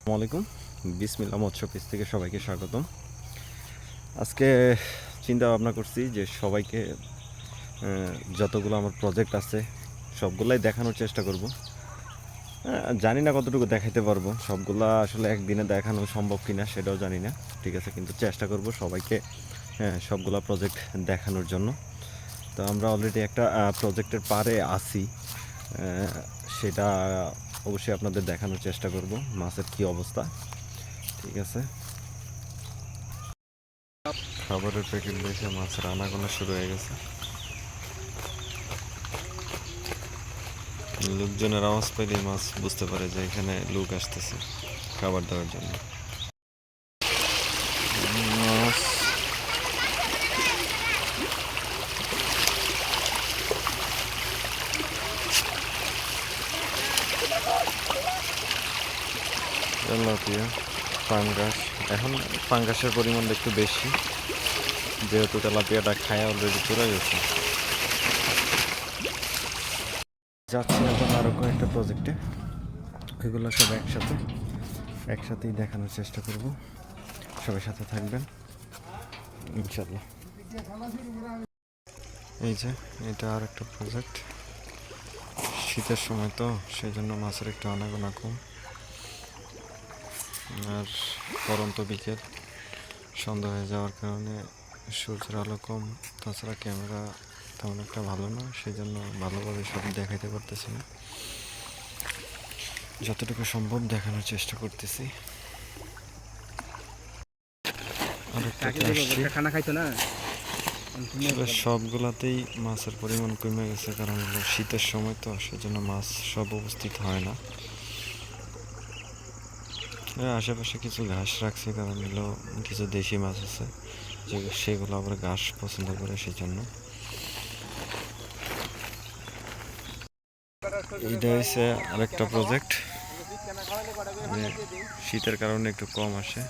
আসসালামু আলাইকুম। বিসমিল্লাহ মৎস্য পিস থেকে সবাইকে স্বাগতম। আজকে চিন্তা ভাবনা করছি যে সবাইকে যতগুলো আমার প্রজেক্ট আছে সবগুলাই দেখানোর চেষ্টা করব। জানি না কতটুকু দেখাইতে পারবো, সবগুলা আসলে একদিনে দেখানো সম্ভব কিনা সেটাও জানি না। ঠিক আছে, কিন্তু চেষ্টা করব সবাইকে সবগুলা প্রজেক্ট দেখানোর জন্য। তো আমরা অলরেডি একটা প্রজেক্টের পারে আছি, সেটা অবশ্যই আপনাদের দেখানোর চেষ্টা করব মাছের কি অবস্থা। ঠিক আছে, খাবারের প্যাকেট দেখে মাছের আনাগোনা শুরু হয়ে গেছে। লোকজনের আওয়াজ পেলেই মাছ বুঝতে পারে যে এখানে লোক আসতেছে খাবার দেওয়ার জন্য। মাছ তেলাপিয়া, পাঙ্গাস। এখন পাঙ্গাসের পরিমাণটা একটু বেশি, যেহেতু তেলাপিয়াটা খায় অলরেডি চলে গেছে। যাচ্ছি এখন আরও কয়েকটা প্রজেক্টে, ওইগুলো সব একসাথেই দেখানোর চেষ্টা করব। সবাই সাথে থাকবেন ইনশাল্লাহ। এই যে এটা আর একটা প্রজেক্ট। শীতের সময় তো সেই জন্য মাছের একটু আনাগোনা কম। আর পরন্ত বিকেল, সন্ধ্যা হয়ে যাওয়ার কারণে সূর্যের আলো কম, তাছাড়া ক্যামেরা তেমন একটা ভালো না, সেই জন্য ভালোভাবে সব দেখাইতে পারতেছি না। যতটুকু সম্ভব দেখানোর চেষ্টা করতেছি। খানা খাইতো না, সবগুলাতেই মাছের পরিমাণ কমে গেছে, কারণ হলো শীতের সময় তো সেই জন্য মাছ সব উপস্থিত হয় না। আশেপাশে কিছু ঘাস রাখছি, কারণ হলো কিছু দেশি মাছ আছে যে সেগুলো আবার ঘাস পছন্দ করে, সেই জন্য। এইটা হচ্ছে আরেকটা প্রজেক্ট, শীতের কারণে একটু কম আসে।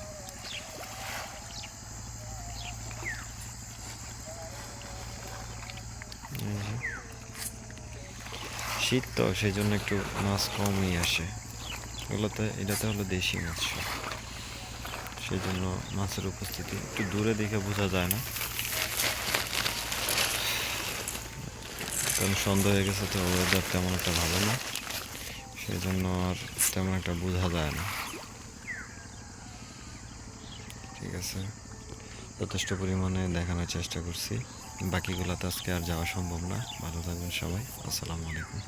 শীত তো সেই জন্য একটু মাছ কমই আসে। এটাতে হলো দেশি মাছ, সেই জন্য মাছের উপস্থিতি একটু দূরে দেখে বোঝা যায় না, কারণ সন্ধ্যা হয়ে গেছে তো ওয়েদার তেমন একটা ভালো না, সেই জন্য আর তেমন একটা বোঝা যায় না। ঠিক আছে, যথেষ্ট পরিমাণে দেখানোর চেষ্টা করছি, বাকিগুলোতে আজকে আর যাওয়া সম্ভব না। ভালো থাকবেন সবাই, আসসালামু আলাইকুম।